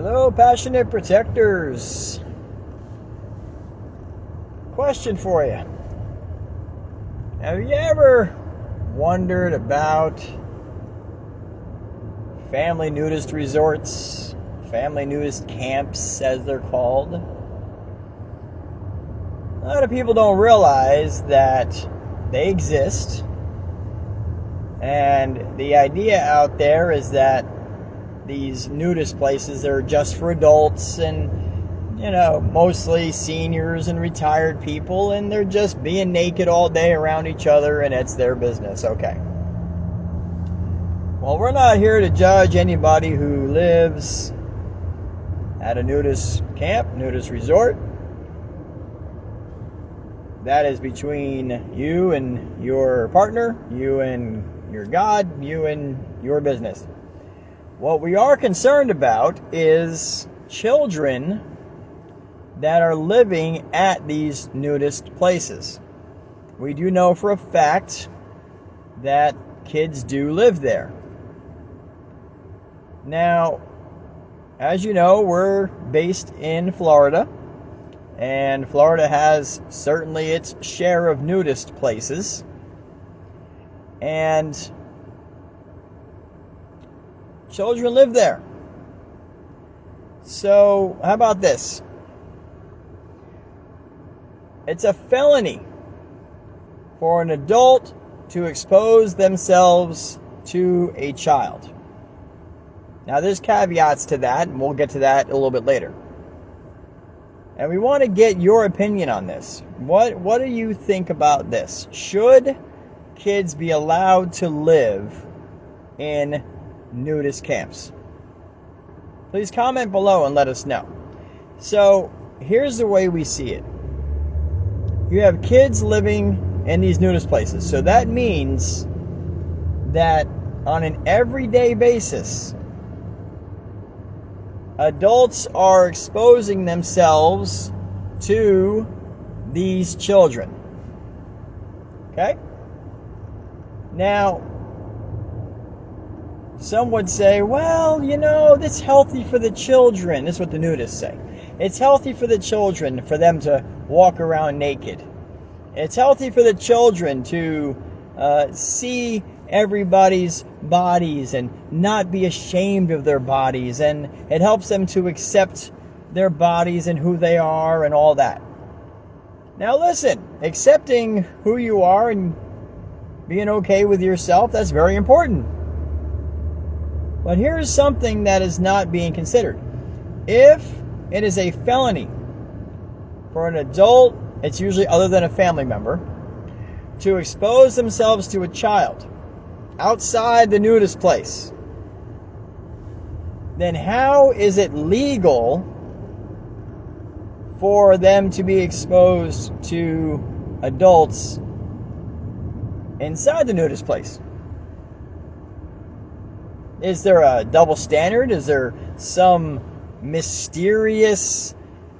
Hello, passionate protectors. Question for you. Have you ever wondered about family nudist resorts, family nudist camps as they're called? A lot of people don't realize that they exist, and the idea out there is that these nudist places are just for adults and, mostly seniors and retired people, and they're just being naked all day around each other, and it's their business. Okay. Well, we're not here to judge anybody who lives at a nudist camp, nudist resort. That is between you and your partner, you and your God, you and your business. What we are concerned about is children that are living at these nudist places. We do know for a fact that kids do live there. Now, as you know, we're based in Florida, and Florida has certainly its share of nudist places. And children live there. So, how about this? It's a felony for an adult to expose themselves to a child. Now, there's caveats to that, and we'll get to that a little bit later. And we want to get your opinion on this. What do you think about this? Should kids be allowed to live in nudist camps? Please comment below and let us know. So, here's the way we see it. You have kids living in these nudist places. So that means that on an everyday basis, adults are exposing themselves to these children. Okay? Now, some would say, well, that's healthy for the children. That's what the nudists say. It's healthy for the children for them to walk around naked. It's healthy for the children to see everybody's bodies and not be ashamed of their bodies. And it helps them to accept their bodies and who they are and all that. Now listen, accepting who you are and being okay with yourself, that's very important. But here's something that is not being considered. If it is a felony for an adult, it's usually other than a family member, to expose themselves to a child outside the nudist place, then how is it legal for them to be exposed to adults inside the nudist place? Is there a double standard? Is there some mysterious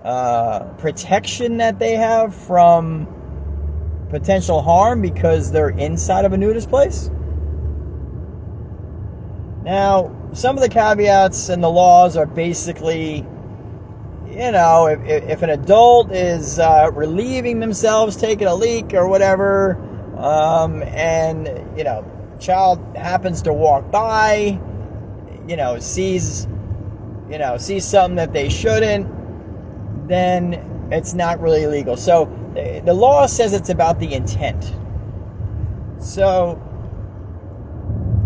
protection that they have from potential harm because they're inside of a nudist place? Now, some of the caveats and the laws are basically, if an adult is relieving themselves, taking a leak or whatever, and, child happens to walk by, sees something that they shouldn't, then it's not really legal. So the law says it's about the intent. So,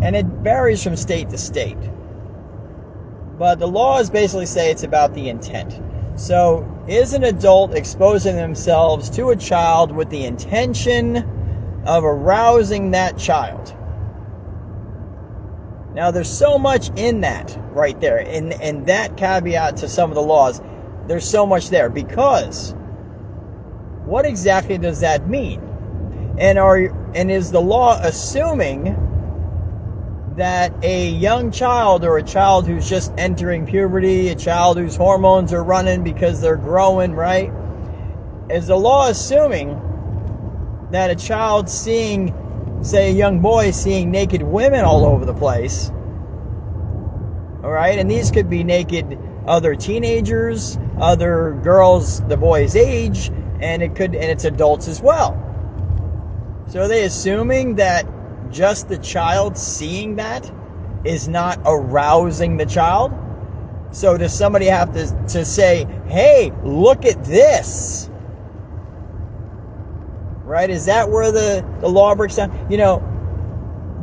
and it varies from state to state. But the laws basically say it's about the intent. So, is an adult exposing themselves to a child with the intention of arousing that child? Now, there's so much in that right there. In that caveat to some of the laws, there's so much there. Because what exactly does that mean? And is the law assuming that a young child or a child who's just entering puberty, a child whose hormones are running because they're growing, right? Is the law assuming that a child seeing, say, a young boy seeing naked women all over the place, all right? And these could be naked other teenagers, other girls the boy's age, and it's adults as well. So are they assuming that just the child seeing that is not arousing the child? So does somebody have to say, hey, look at this? Right? Is that where the law breaks down?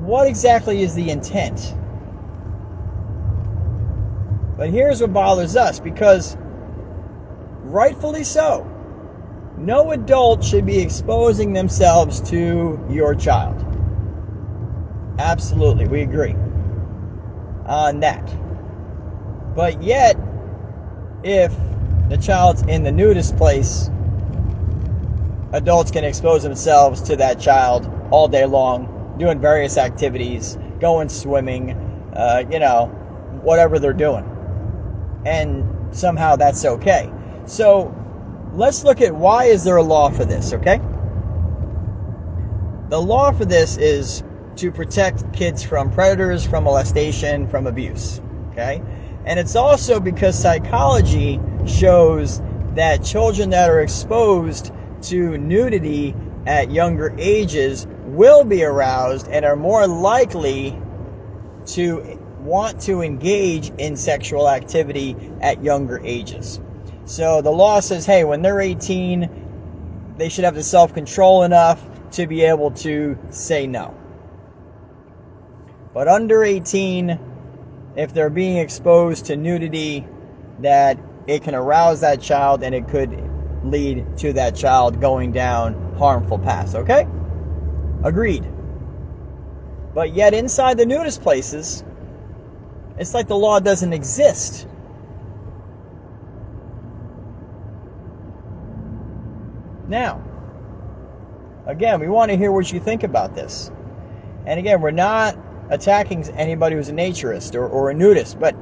What exactly is the intent? But here's what bothers us, because rightfully so, no adult should be exposing themselves to your child. Absolutely, we agree on that. But yet, if the child's in the nudist place, adults can expose themselves to that child all day long, doing various activities, going swimming, whatever they're doing. And somehow that's okay. So let's look at why is there a law for this, okay? The law for this is to protect kids from predators, from molestation, from abuse, okay? And it's also because psychology shows that children that are exposed to nudity at younger ages will be aroused and are more likely to want to engage in sexual activity at younger ages. So the law says, hey, when they're 18, they should have the self-control enough to be able to say no. But under 18, if they're being exposed to nudity, that it can arouse that child and it could lead to that child going down harmful paths, okay? Agreed. But yet inside the nudist places, it's like the law doesn't exist. Now, again, we want to hear what you think about this. And again, we're not attacking anybody who's a naturist or a nudist, but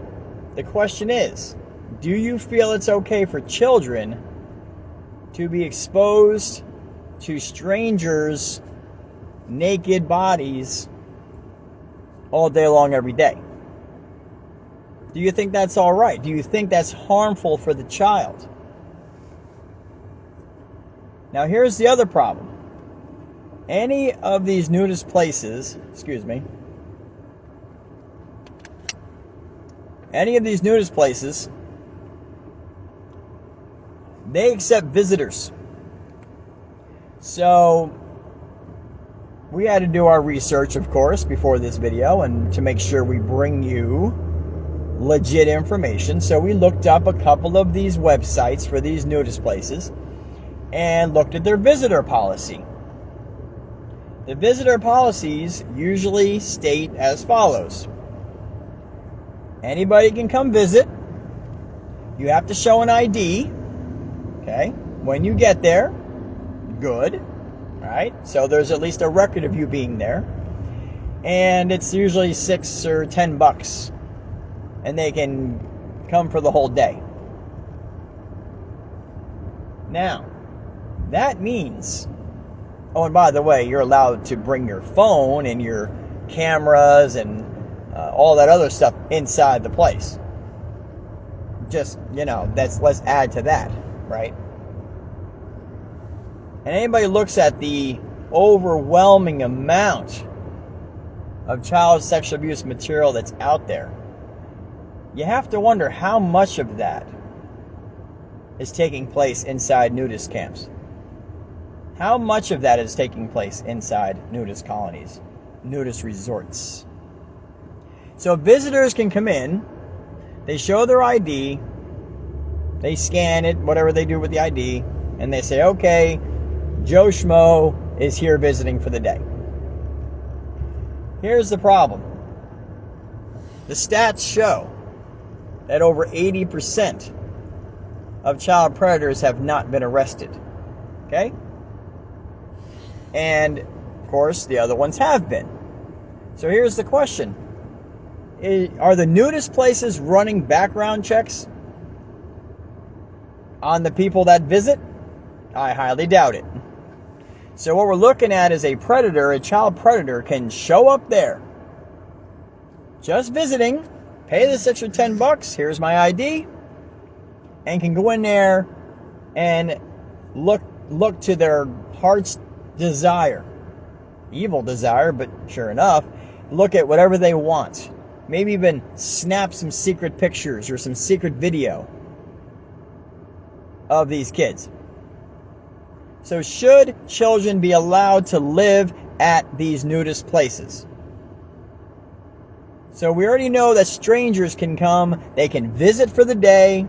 the question is, do you feel it's okay for children to be exposed to strangers' naked bodies all day long every day? Do you think that's all right? Do you think that's harmful for the child? Now, here's the other problem. Any of these nudist places, they accept visitors. So we had to do our research, of course, before this video, and to make sure we bring you legit information. So we looked up a couple of these websites for these nudist places and looked at their visitor policy. The visitor policies usually state as follows. Anybody can come visit. You have to show an ID. Okay? When you get there, good. Right? So there's at least a record of you being there. And it's usually $6 or $10. And they can come for the whole day. Now, that means, oh, and by the way, you're allowed to bring your phone and your cameras and all that other stuff inside the place. Just, let's add to that, right? And anybody looks at the overwhelming amount of child sexual abuse material that's out there, you have to wonder how much of that is taking place inside nudist camps. How much of that is taking place inside nudist colonies, nudist resorts? So visitors can come in, they show their ID, they scan it, whatever they do with the ID, and they say, okay, Joe Schmo is here visiting for the day. Here's the problem. The stats show that over 80% of child predators have not been arrested. Okay? And, of course, the other ones have been. So here's the question. Are the nudist places running background checks on the people that visit? I highly doubt it. So what we're looking at is a child predator can show up there, just visiting, pay the $6 or $10, here's my ID, and can go in there and look to their heart's desire, evil desire, but sure enough, look at whatever they want. Maybe even snap some secret pictures or some secret video of these kids. So should children be allowed to live at these nudist places? So we already know that strangers can come, they can visit for the day.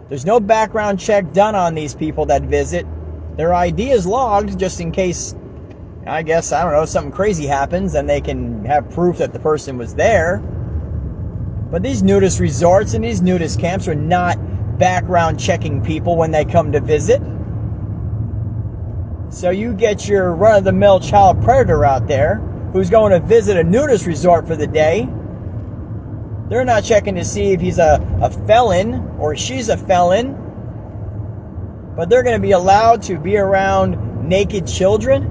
There's no background check done on these people that visit. Their ID is logged just in case, I guess, I don't know, something crazy happens, and they can have proof that the person was there. But these nudist resorts and these nudist camps are not background checking people when they come to visit. So you get your run-of-the-mill child predator out there who's going to visit a nudist resort for the day. They're not checking to see if he's a felon or she's a felon. But they're going to be allowed to be around naked children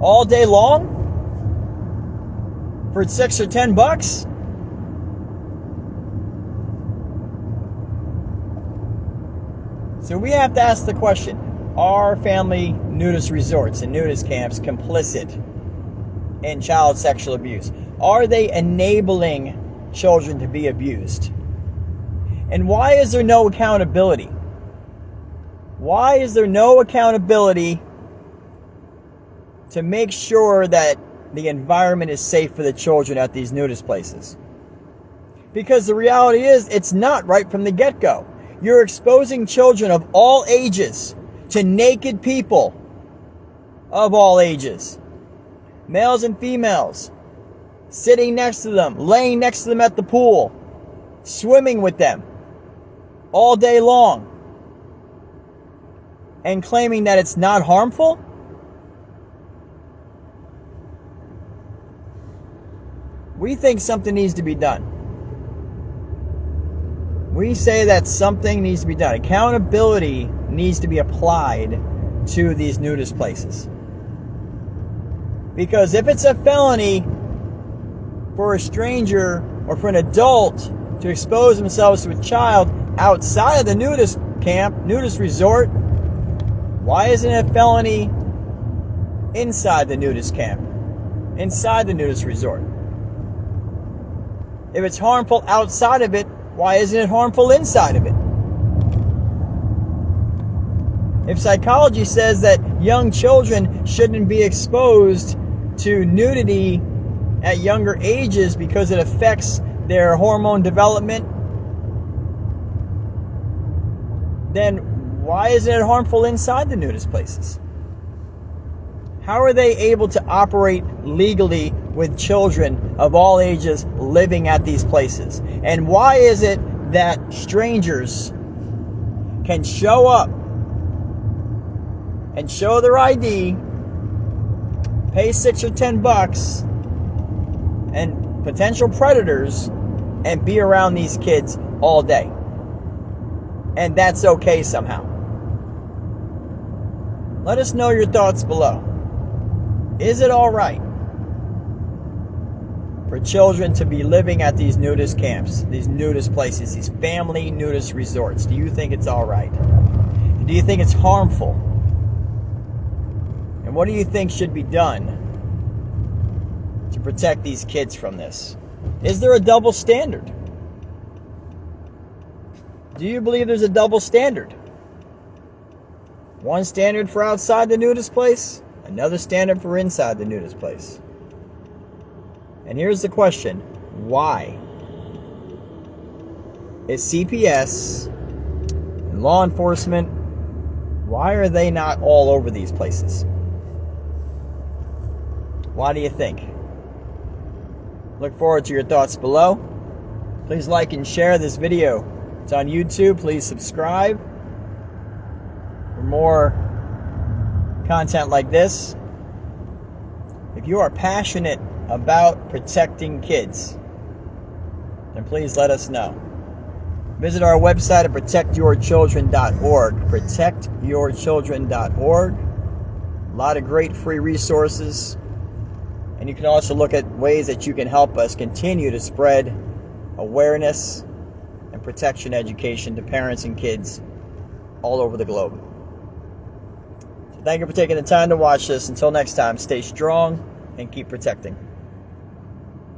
all day long for $6 or $10. So we have to ask the question, are family nudist resorts and nudist camps complicit in child sexual abuse? Are they enabling children to be abused? And why is there no accountability? Why is there no accountability to make sure that the environment is safe for the children at these nudist places? Because the reality is, it's not right from the get-go. You're exposing children of all ages to naked people of all ages. Males and females. Sitting next to them, laying next to them at the pool, swimming with them all day long, and claiming that it's not harmful? We think something needs to be done. We say that something needs to be done. Accountability needs to be applied to these nudist places. Because if it's a felony for a stranger or for an adult to expose themselves to a child outside of the nudist camp, nudist resort, why isn't it a felony inside the nudist camp, inside the nudist resort? If it's harmful outside of it, why isn't it harmful inside of it? If psychology says that young children shouldn't be exposed to nudity at younger ages because it affects their hormone development, then why isn't it harmful inside the nudist places? How are they able to operate legally with children of all ages living at these places? And why is it that strangers can show up and show their ID, pay $6 or $10, and potential predators, and be around these kids all day? And that's okay somehow. Let us know your thoughts below. Is it all right for children to be living at these nudist camps, these nudist places, these family nudist resorts? Do you think it's all right? Do you think it's harmful? And what do you think should be done to protect these kids from this? Is there a double standard? Do you believe there's a double standard? One standard for outside the nudist place, another standard for inside the nudist place. And here's the question: why is CPS and law enforcement, why are they not all over these places? Why do you think? Look forward to your thoughts below. Please like and share this video. It's on YouTube. Please subscribe for more content like this. If you are passionate about protecting kids, then please let us know. Visit our website at protectyourchildren.org. Protectyourchildren.org. A lot of great free resources. And you can also look at ways that you can help us continue to spread awareness and protection education to parents and kids all over the globe. So thank you for taking the time to watch this. Until next time, stay strong and keep protecting.